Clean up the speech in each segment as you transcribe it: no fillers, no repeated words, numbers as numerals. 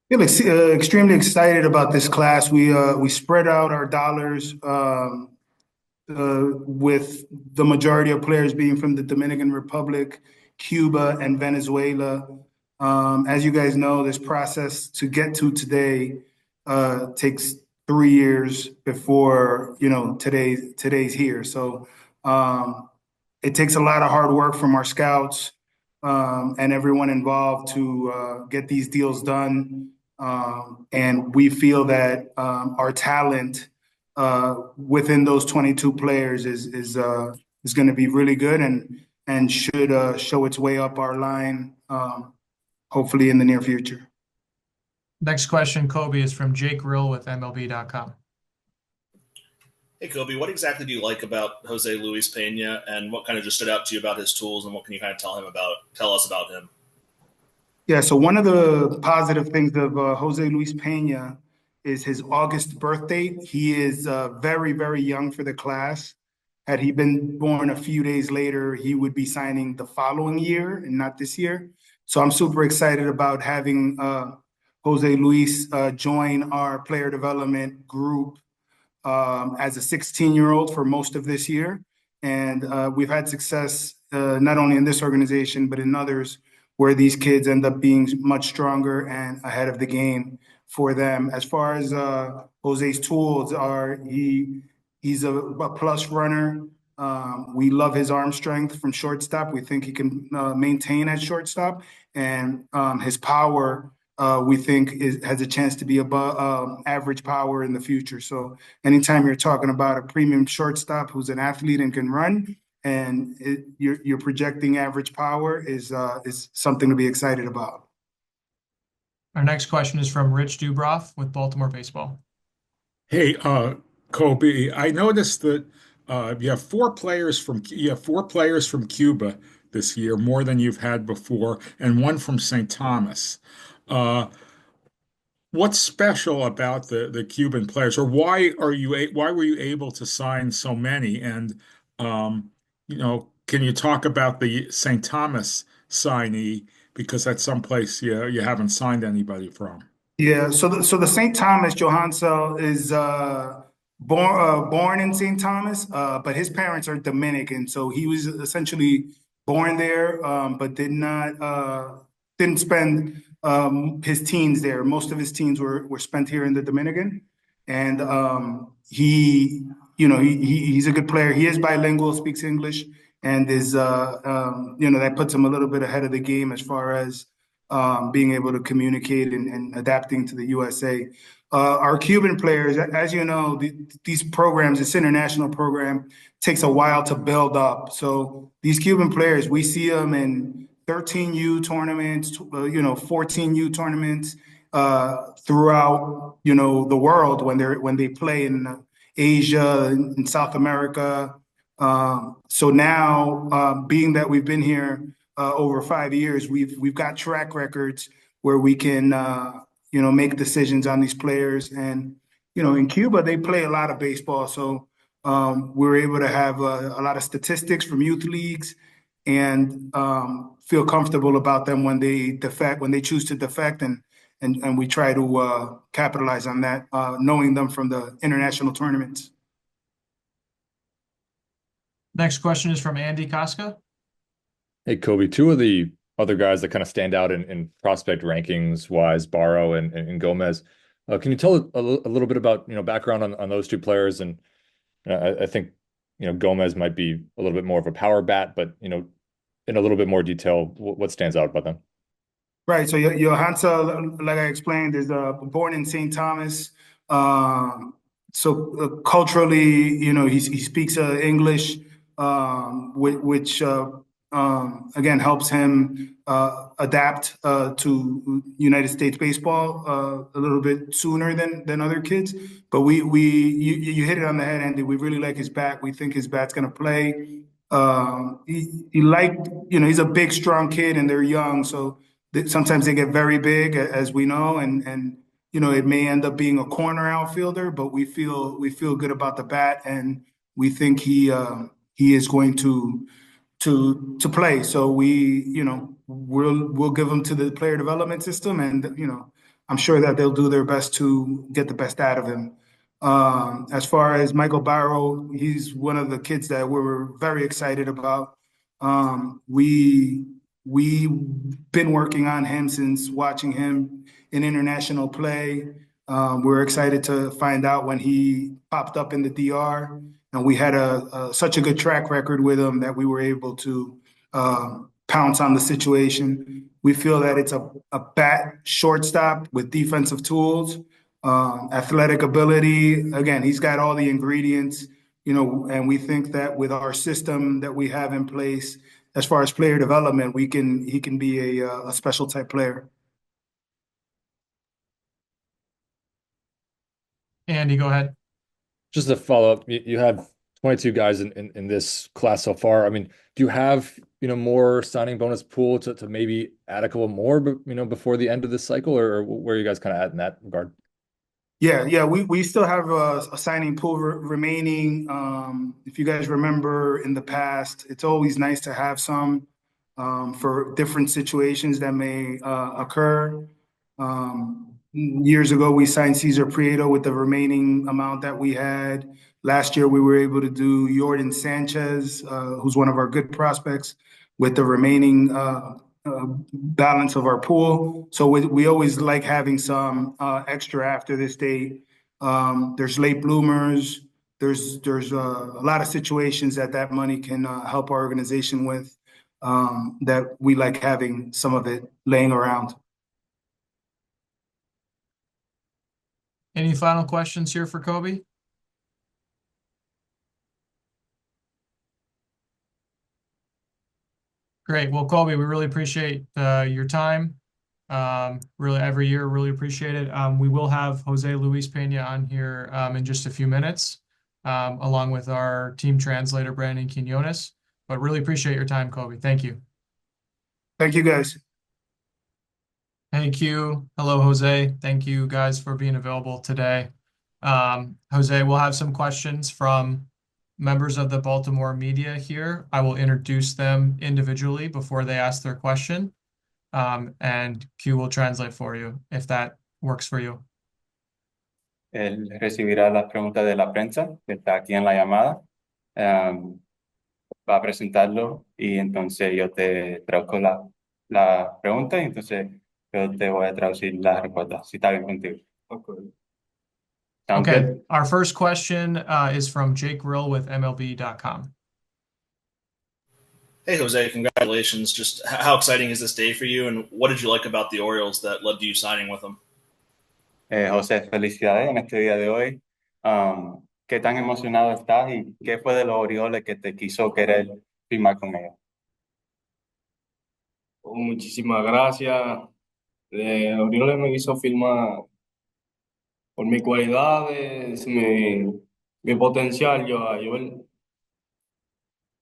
Yeah, extremely excited about this class. We spread out our dollars with the majority of players being from the Dominican Republic, Cuba, and Venezuela. As you guys know, this process to get to today takes 3 years before today's here. So it takes a lot of hard work from our scouts and everyone involved to get these deals done. And we feel that our talent within those 22 players is going to be really good and should show its way up our line, hopefully in the near future. Next question, Kobe, is from Jake Rill with MLB.com. Hey, Kobe, what exactly do you like about Jose Luis Peña, and what kind of just stood out to you about his tools, and what can you kind of tell us about him? Yeah, so one of the positive things of Jose Luis Peña is his August birth date. He is very, very young for the class. Had he been born a few days later, he would be signing the following year and not this year. So I'm super excited about having Jose Luis join our player development group as a 16-year-old for most of this year. And we've had success not only in this organization, but in others where these kids end up being much stronger and ahead of the game for them. As far as Jose's tools are, he's a plus runner. We love his arm strength from shortstop. We think he can maintain at shortstop, and his power we think has a chance to be above average power in the future. So anytime you're talking about a premium shortstop who's an athlete and can run, and you're projecting average power is something to be excited about. Our next question is from Rich Dubroff with Baltimore Baseball. Hey, Kobe, I noticed that you have four players from Cuba this year, more than you've had before, and one from St. Thomas. Uh, what's special about the Cuban players, or why were you able to sign so many? And can you talk about the St. Thomas signee because that's someplace you haven't signed anybody from? Yeah, so the St. Thomas Johansson is born in St. Thomas, but his parents are Dominican, so he was essentially born there, but didn't spend his teens there. Most of his teens were spent here in the Dominican, and he's a good player. He is bilingual, speaks English, and is that puts him a little bit ahead of the game as far as being able to communicate and adapting to the USA. Our Cuban players, as you know, these programs, this international program, takes a while to build up. So these Cuban players, we see them in 13U tournaments, 14U tournaments throughout, the world when they play in Asia and South America. So now, being that we've been here over 5 years, we've got track records where we can make decisions on these players. And in Cuba they play a lot of baseball, so we're able to have a lot of statistics from youth leagues and feel comfortable about them when they choose to defect, and we try to capitalize on that, knowing them from the international tournaments. Next question is from Andy Koska. Hey, Kobe, two of the other guys that kind of stand out in prospect rankings wise, Barrow and Gomez. Can you tell a little bit about, background on those two players? And I think, Gomez might be a little bit more of a power bat, but, in a little bit more detail, what stands out about them? Right. So Johansa, like I explained, is born in St. Thomas. So culturally, he speaks English, which again helps him adapt to United States baseball a little bit sooner than other kids. But you hit it on the head, Andy. We really like his bat. We think his bat's going to play. He's a big, strong kid, and they're young, so sometimes they get very big, as we know, and it may end up being a corner outfielder, but we feel good about the bat, and we think he is going to play. So we'll give him to the player development system, and I'm sure that they'll do their best to get the best out of him. As far as Michael Barrow, he's one of the kids that we're very excited about. We've been working on him since watching him in international play. We're excited to find out when he popped up in the DR, and we had such a good track record with him that we were able to pounce on the situation. We feel that it's a bat shortstop with defensive tools, athletic ability. Again, he's got all the ingredients, and we think that with our system that we have in place, as far as player development, he can be a special type player. Andy, go ahead. Just to follow up, you have 22 guys in this class so far. I mean, do you have, more signing bonus pool to maybe add a couple more, before the end of this cycle, or where are you guys kind of at in that regard? Yeah. We still have a signing pool remaining. If you guys remember in the past, it's always nice to have some for different situations that may occur. Years ago, we signed Cesar Prieto with the remaining amount that we had. Last year, we were able to do Jordan Sanchez, who's one of our good prospects, with the remaining balance of our pool. So we always like having some extra after this date. There's late bloomers. There's a lot of situations that money can help our organization with, that we like having some of it laying around. Any final questions here for Koby? Great. Well, Koby, we really appreciate your time. Really, every year, really appreciate it. We will have Jose Luis Peña on here in just a few minutes, along with our team translator, Brandon Quinones. But really appreciate your time, Koby. Thank you. Thank you, guys. Thank you. Hello, Jose. Thank you guys for being available today. Jose, we'll have some questions from members of the Baltimore media here. I will introduce them individually before they ask their question, and Q will translate for you if that works for you. Él recibirá las preguntas de la prensa, que está aquí en la llamada. Va a presentarlo y entonces yo te traduzco la pregunta y entonces yo te voy a traducir la respuesta, si está bien contigo. Okay. Sounds Okay. good? Our first question is from Jake Rill with MLB.com. Hey, Jose, congratulations. Just how exciting is this day for you, and what did you like about the Orioles that led to you signing with them? José, felicidades en este día de hoy. ¿Qué tan emocionado estás y qué fue de los Orioles que te quiso querer firmar con ellos? Muchísimas gracias. Orioles me quiso firmar por mis cualidades, mi potencial.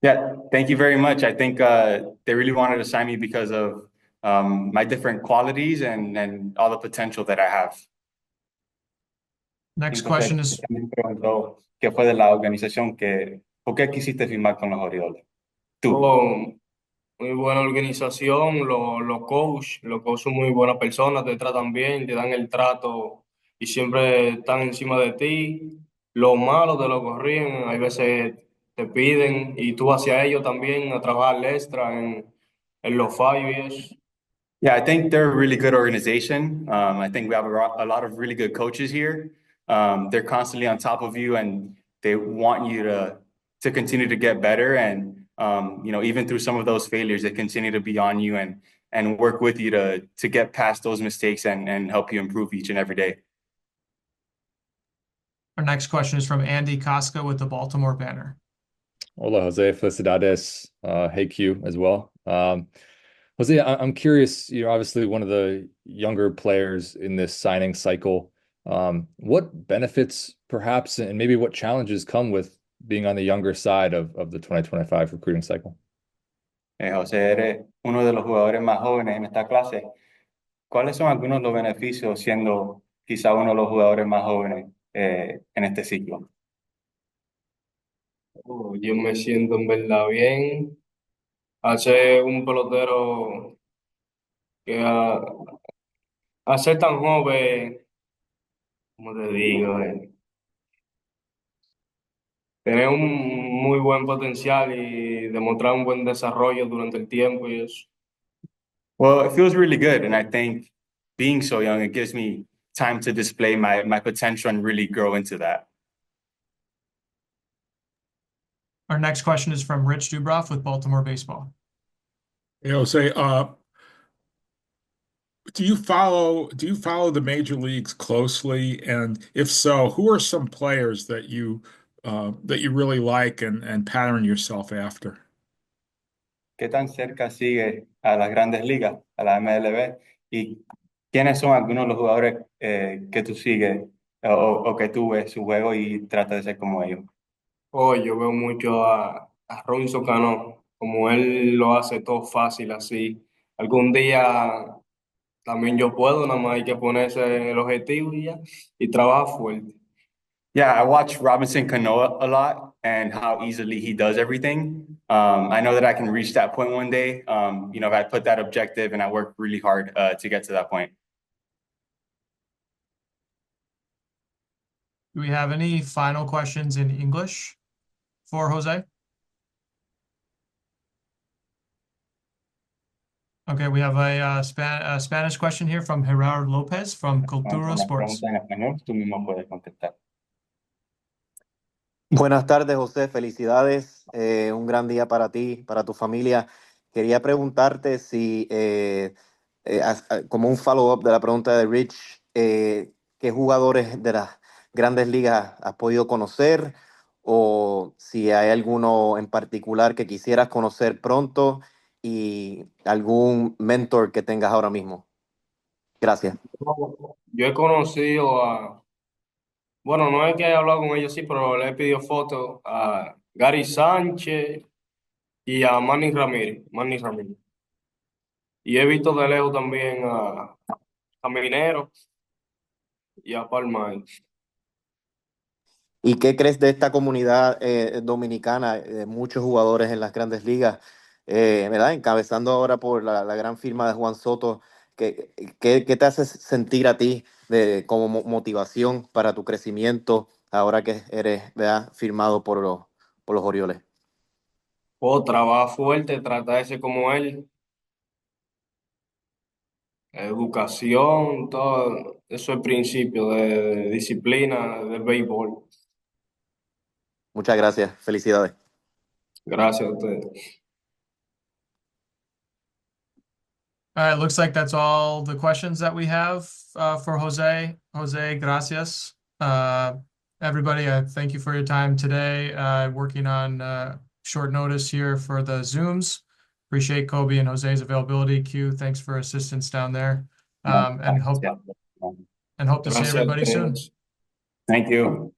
Yeah, thank you very much. I think they really wanted to sign me because of my different qualities and all the potential that I have. Next Entonces, question is me preguntó qué fue de la organización, ¿por qué quisiste firmar con los Orioles? Tú. Muy buena organización, los coaches son muy buenas personas, te tratan bien, te dan el trato y siempre están encima de ti. Los malos te lo corrigen, hay veces te piden y tú hacia ellos también a trabajar extra en los fallos y eso. Yeah, I think they're a really good organization. I think we have a lot of really good coaches here. They're constantly on top of you and they want you to continue to get better. And, even through some of those failures, they continue to be on you and work with you to get past those mistakes and help you improve each and every day. our next question is from Andy Koska with the Baltimore Banner. Hola, Jose. Felicidades. Hey, Q as well. Jose, I'm curious, you're obviously one of the younger players in this signing cycle. What benefits, perhaps, and maybe what challenges come with being on the younger side of the 2025 recruiting cycle? José, eres uno de los jugadores más jóvenes en esta clase. ¿Cuáles son algunos de los beneficios siendo quizá uno de los jugadores más jóvenes en este ciclo? Yo me siento en verdad bien. Hace un pelotero que A ser tan joven, como te digo, tener un muy buen potencial y demostrar un buen desarrollo durante el tiempo y eso. Well, it feels really good. And I think being so young, it gives me time to display my potential and really grow into that. Our next question is from Rich Dubroff with Baltimore Baseball. Hey, Jose, do you follow the major leagues closely? And if so, who are some players that you really like and pattern yourself after? ¿Qué tan cerca sigue a las grandes ligas, a la MLB? ¿Y quiénes son algunos de los jugadores que tú sigues o que tú ves su juego y tratas de ser como ellos? Oh, yo veo mucho a Robinson Cano, como él lo hace todo fácil así. Algún día también yo puedo, nada más hay que ponerse el objetivo y ya, y trabajar fuerte. Yeah, I watch Robinson Cano a lot and how easily he does everything. I know that I can reach that point one day. If I put that objective and I work really hard to get to that point. Do we have any final questions in English for Jose? Okay, we have a Spanish question here from Gerard Lopez from Cultura Sports. En español, tú mismo puedes contestar. Buenas tardes, José. Felicidades. Un gran día para ti, para tu familia. Quería preguntarte si, como un follow-up de la pregunta de Rich, ¿qué jugadores de las grandes ligas has podido conocer? O si hay alguno en particular que quisieras conocer pronto y algún mentor que tengas ahora mismo. Gracias. Yo he conocido bueno, no es que he hablado con ellos, sí, pero le he pedido fotos a Gary Sánchez y a Manny Ramírez, Manny Ramírez. Y he visto de lejos también a Minero y a Palma. ¿Y qué crees de esta comunidad dominicana, de muchos jugadores en las grandes ligas, ¿verdad? Encabezando ahora por la gran firma de Juan Soto? ¿Qué te hace sentir a ti como motivación para tu crecimiento ahora que eres, ¿verdad?, firmado por los Orioles? O trabaja fuerte, trata de ser como él, educación, todo eso es el principio de disciplina del béisbol. Muchas gracias. Felicidades. Gracias a ustedes. All right, looks like that's all the questions that we have for Jose. Jose, gracias. Everybody, I thank you for your time today. Working on short notice here for the Zooms. Appreciate Koby and Jose's availability. Q, thanks for assistance down there. And hope to see Gracias a everybody soon. ustedes. Thank you.